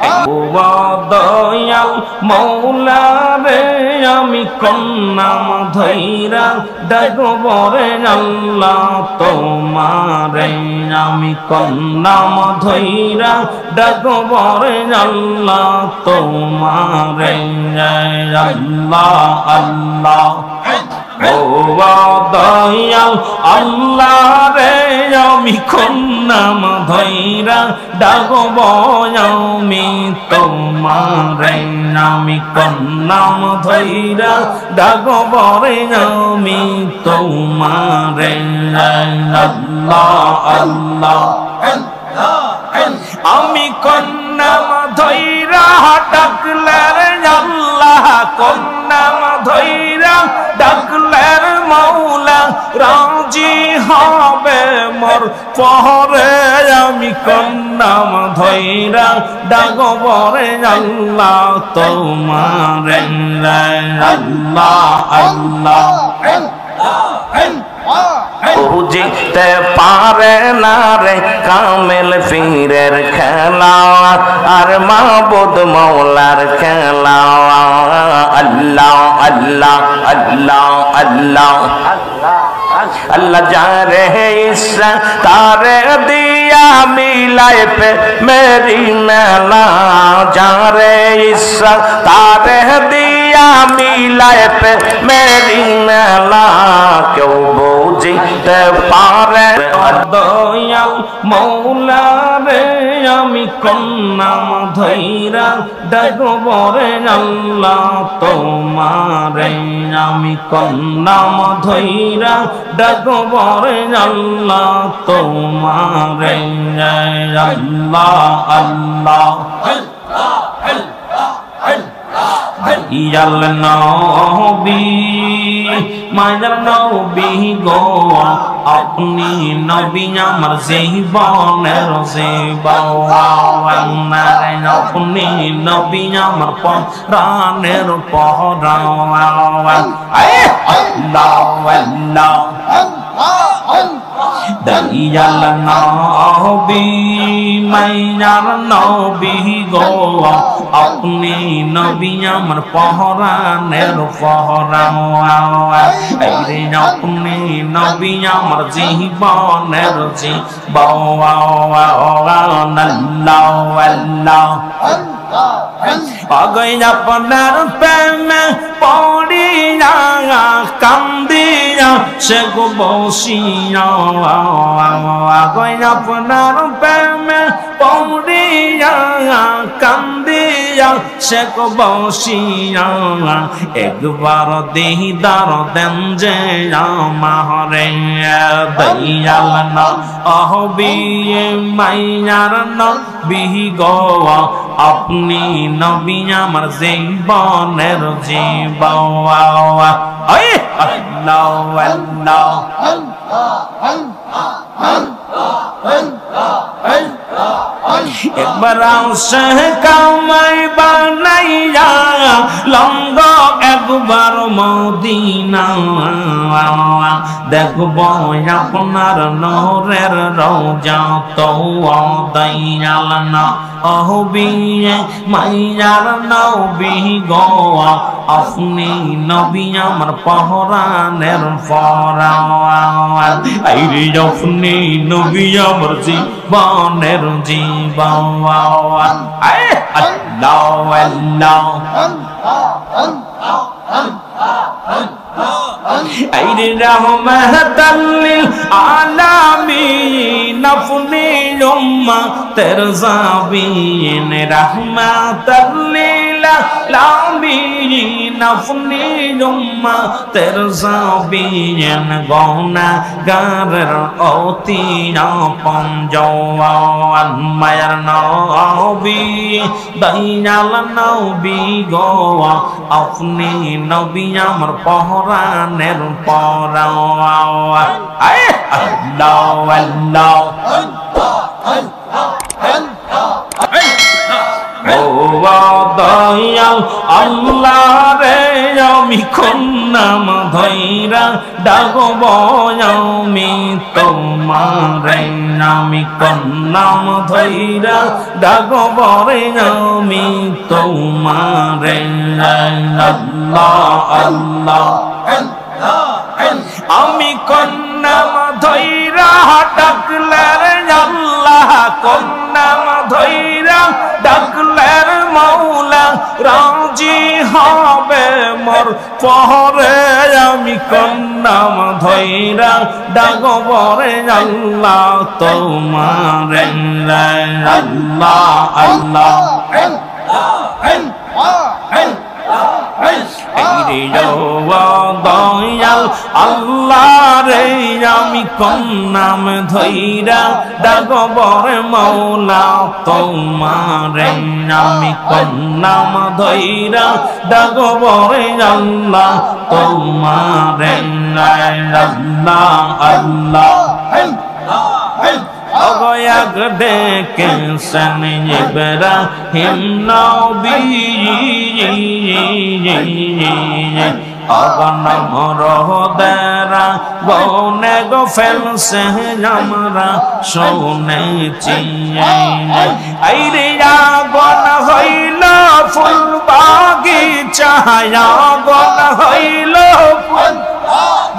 আল্লাহ দয়াল মৌলা রে আমি কন্নাম ধৈরা ডাকবরে আল্লাহ তোমারে আমি কন্নাম ধৈরা ডাকবরে আল্লাহ তোমারে আল্লাহ আল্লাহ ও দয়াল আল্লাহ রে আমি কন্নাম ধৈরা ডাকব আমি তোমারে আমি কন্নাম ধৈরা ডাকব রে আমি তোমারে আল্লাহ আল্লাহ আমি কন্নাম ধৈরা ডাকলে আল্লাহ কন্নাম ধৈরা ডাকলের মৌলা রাজি হবে মোর পরে আমি কন্নাম ধৈরা ডাকবরে আল্লাহ তোমারে আল্লাহ আল্লাহ বুঝতে পারে না রে কামেল পীরের খেলা আর মাবুদ মৌলার খেলা আল্লাহ আল্লাহ আল্লাহ আল্লাহ अल्लाह जारे इस्सा तारे दिया मिलाए पे मेरी मेला जारे इस्सा तारे दिया मिलाए पे मेरी मेला क्यों बुझते पारे दयाल मौला रे আমি কন্নাম ধৈরা ডাকবরে আল্লাহ তোমারে আমি কন্নাম ধৈরা ডাকবরে আল্লাহ তোমারে আল্লাহ আল্লাহ ইয়াল নবী মায়ার নবী গো আপনি নবী আমার জীবনের জীবন আপনি নবী আমার প্রাণের পরাণ দয়াল নবী মায়ার নবী গো আপনি নবী আমার পরাণের পরাণ রে আপনি নবী আমার জীবনের জীবন আল্লাহ আল্লাহ অগৈ আপনার প্রেমে পড়িয়া কান্দিয়া সে গো বসিয়া অগৈ আপনার প্রেমে পড়িয়া কান্দিয়া সে গো বসিয়া একবার দিদার দেন যে আমারে দয়াল নবী মায়ার নবী গো আপনি নবী আমার জীবনের জীবন আল্লাহ আল্লাহ একবার সে কামাই বানাইয়া লঙ্গ একবার মদিনা দেখব আপনার নহরের রওজা তো দয়াল নবী মায়ার নবী গো আপনি নবী আমার পরাণের পরাণ আইরে আপনি নবী আমার জীবনের জীবন আল্লাহ আল্লাহ আইরে রহমাতাল লিল আলামিন আপনি উম্মতের জাবিন রহমাতাল লিল আলামিন আপনি উম্মতের জাবিন গুনাহগারের অতি আপন জওয়ান মায়ার নবী দয়াল নবী গো আপনি নবী আমার পরাণের পরাণ আল্লাহ আল্লাহ ও দয়াল আল্লাহ রে আমি কোন নাম ধইরা ডাকব আমি তোমারে আমি কোন নাম ধইরা ডাকব রে আমি তোমারে আল্লাহ আল্লাহ আমি কোন নাম ধইরা ডাকলে রে আল্লাহ কোন নাম ধইরা ডাকলে মৌলা রাজি হবে মোর পরে আমি কোন নাম ধইরা ডাকব রে আল্লাহ তোমারে আল্লাহ আল্লাহ দয়াল আল্লাহ রে আমি কোন নাম ধইরা ডাকব রে মৌলা তোমারে আমি কোন নাম ধইরা ডাকব রে আল্লাহ তোমারে আল্লাহ আল্লাহ অগয়াগ দেখেছেন ইব্রাহিম নবী অগনম রোদেরা বনে গো ফেলছে আমরা শুনেছি আইরে আগন হইল ফুল বাগিচা আগন হইল ফুল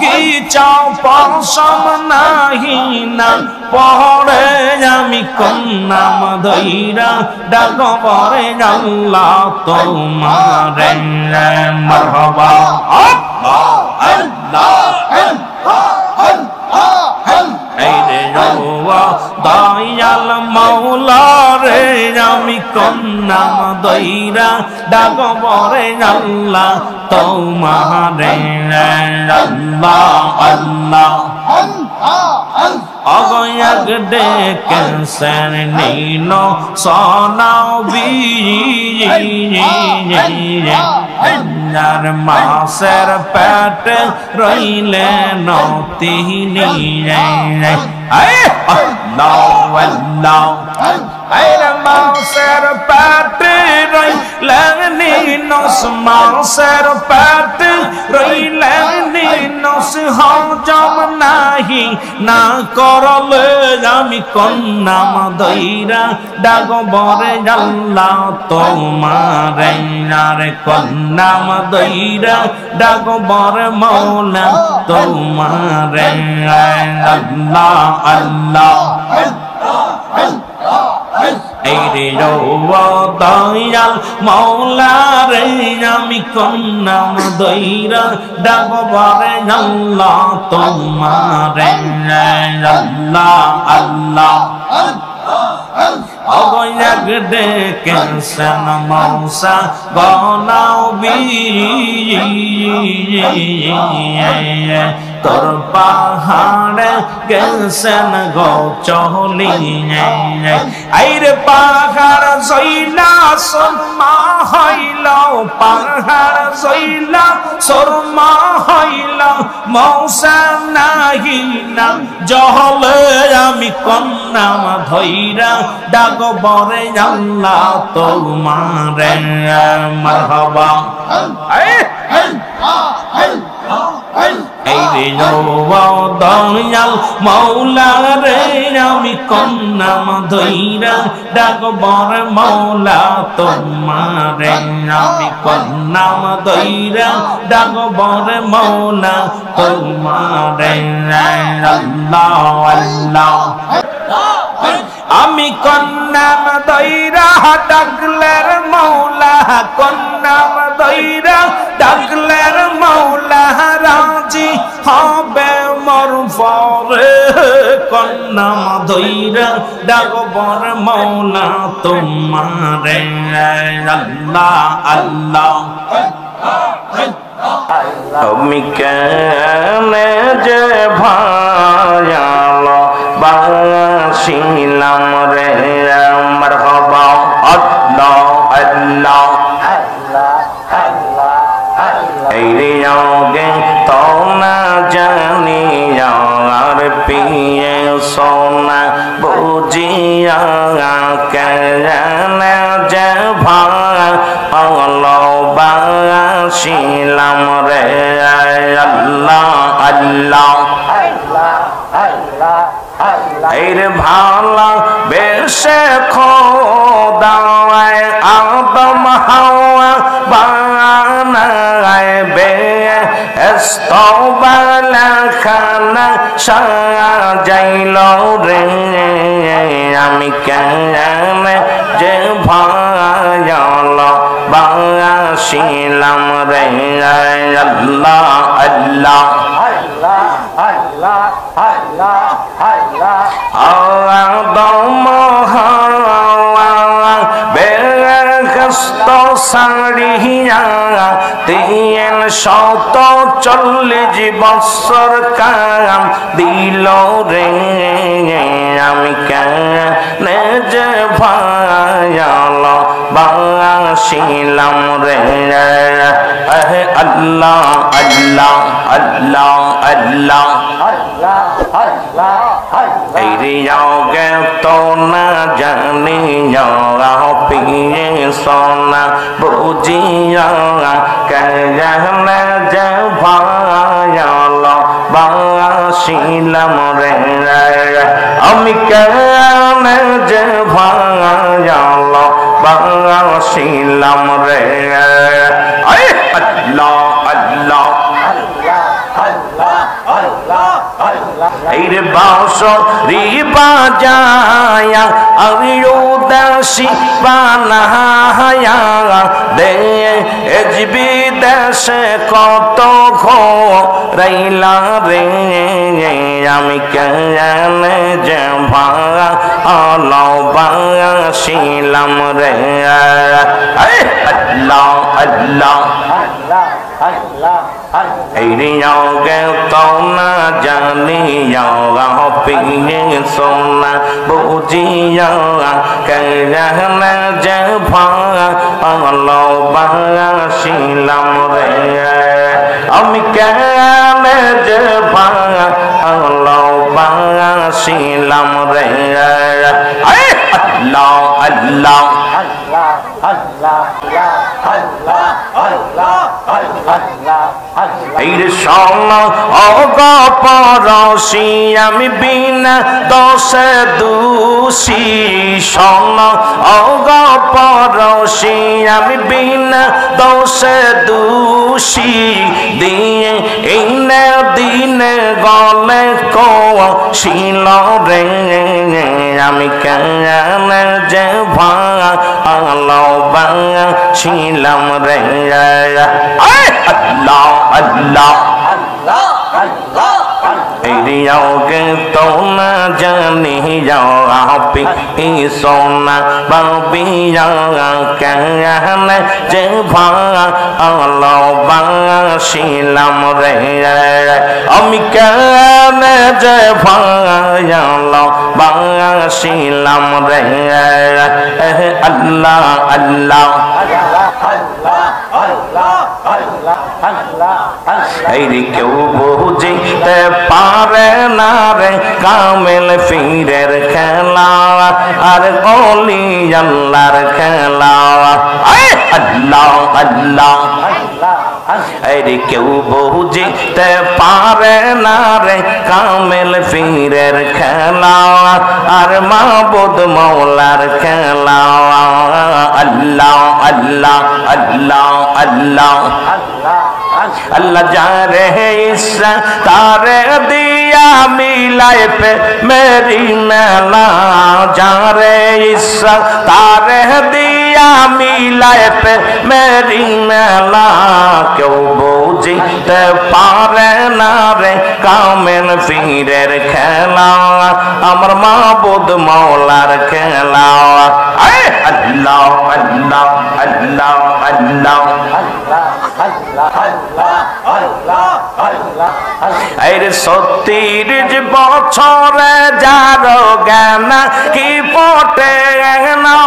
গিচাও পশম নাহি না পড়ে আমি কোন নাম ধইরা ডাকব রে আল্লাহ তোমারে মারহাবা আল্লাহ আল্লাহ দয়াল মাওলা রে আমি কোন নাম ধইরা ডাকব রে আল্লাহ তোমারে আল্লাহ আল্লাহ অগয়াগ ডেকেছেন নীল সনবী আর মাসের পেট রইলেন তিনি আল্লাহ আল্লাহ মাসের পেট রইলেন নিনস মাসের পেট রইলেন নিনস হজম নাহি না করলে আমি কোন নাম ধইরা ডাকব রে আল্লাহ তোমারে আর কোন নাম ধইরা ডাকব রে মৌলা তোমারে আল্লাহ আল্লাহ এই রে দয়াল মাওলা রে আমি কোন নাম ধইরা ডাকব রে আল্লাহ তোমারে আল্লাহ আল্লাহ অগয়াগ ডেকেছেন মৌসা গনবী তোর পাহাড়ে গেছেন গো চলি আইরে পাহাড় জইলা শর্মা হইল পাহাড় জইলা শর্মা হইল মৌসা নাহি না জহলে আমি কোন নাম ধইরা ডাকব রে আল্লাহ তোমারে মারহাবা এই রে দয়াল মাওলা রে আমি কোন নাম ধইরা ডাকব রে মৌলা তোমারে আমি কোন নাম ধইরা ডাকব রে মৌলা তোমারে আল্লাহ আল্লাহ আমি কোন নাম ধইরা ডাকলে মৌলা কোন নাম ধইরা ডাকলে মৌলা রাজি হবে মোর পরে কোন নাম ধইরা ডাকব রে মৌলা তোমারে আল্লাহ আল্লাহ আমি কেনে যে ভায়ালো বাসিলাম রে মারহাবা আল্লাহ আল্লাহ এই রে আগে তো না জানি আর পিয়ে সোনা বুঝিয়া কেন যে ভাই ভালোবাসিলাম রে আল্লাহ আল্লাহ এর ভালোবেসে খোদা আদম হাওয়া বানায় বেহেশতওয়ালা খানা সাজাইল রে আমি কেন যে ভালোবাসিলাম রে আল্লাহ আল্লাহ আদম হাওয়া বেহেশত সারিয়া 340 বছর কাম দিল রে আমি কেন যে ভালোবাসিলাম রে আল্লাহ আল্লাহ আল্লাহ আল্লাহ এই রিয়াগে তো না জানি পিয়ে সোনা বুঝিয়া কেন যে ভালোবাসিলাম রে আমি কেন যে ভালোবাসিলাম রে আল্লাহ আল্লাহ এর বাঁশরি বাজায়া আমি উদাসী বানায়া দেশ বিদেশে কত ঘোরাইলা রে আমি কেন যে ভালোবাসিলাম রে আল্লাহ আল্লাহ এই রিয়াগে তো না জানিয়া পিয়ে সোনা বুঝিয়া কেন যে ভালোবাসিলাম রে আমি কেন যে ভালোবাসিলাম রে আল্লাহ আল্লাহ এই শোন অগপরশি আমি বিনা দোষে দোষী শোন অগপরশি আমি বিনা দোষে দোষী দিয়ে ইনে দিনে গলে কৌশিল রে আমি কেন যে ভালোবাসিলাম রে আল্লাহ আল্লাহ এই রিয়াগে তো না জানিয়া পিয়ে সোনা বাবিয়া কেন যে ভালোবাসিলাম রে আমি কেন যে ভালোবাসিলাম রে আল্লাহ আল্লাহ এই কেউ বুঝিতে পারে না রে কামেল ফিরের খেলা আর অলি আল্লাহর খেলা আল্লাহ আল্লাহ এই কেউ বুঝিতে পারে না রে কামেল ফিরের খেলা আর মাবুদ মৌলার খেলা আল্লাহ আল্লাহ আল্লাহ আল্লাহ अल्लाह जारे इस्सा तारे दिया मिलाए पे मेरी मेला जारे इस्सा तारे दिया मिलाए पे मेरी मेला क्यों बुझते पारे ना रे कामेल फीरेर खेला अमर माबुद मौलार खेला अल्लाह अल्लाह अल्लाह अल्लाह আরে ৩০ বছরে যার জ্ঞান কি পটে না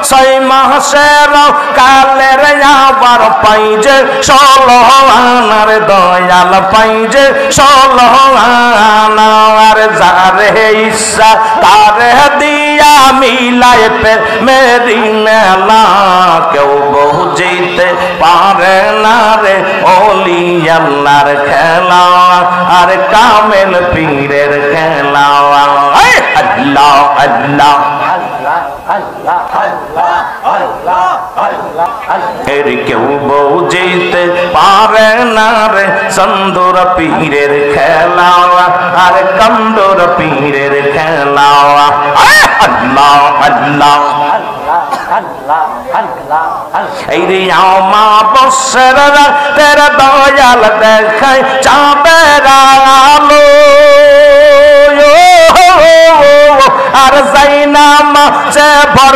৬ মাসের কালের আবার পাই যে ১৬ আনার দয়াল পাই যে ১৬ আনার যারে ইচ্ছা তারে দিয়া মিল লাইফে মেরি মেলা কেউ বুঝিতে পারে না রে ওলি আল্লাহর খেলা আর কামেল পীরের খেলা আল্লাহ আল্লাহ এর কেউ বুঝিতে পারে না রে সন্দুর পীরের খেলা আর কন্দুর পীরের খেলা আল্লাহ আল্লাহ এই রে আমার বসের রাতের দয়াল দেখায় চাঁদের আলো আর যাই না মাঝে ভর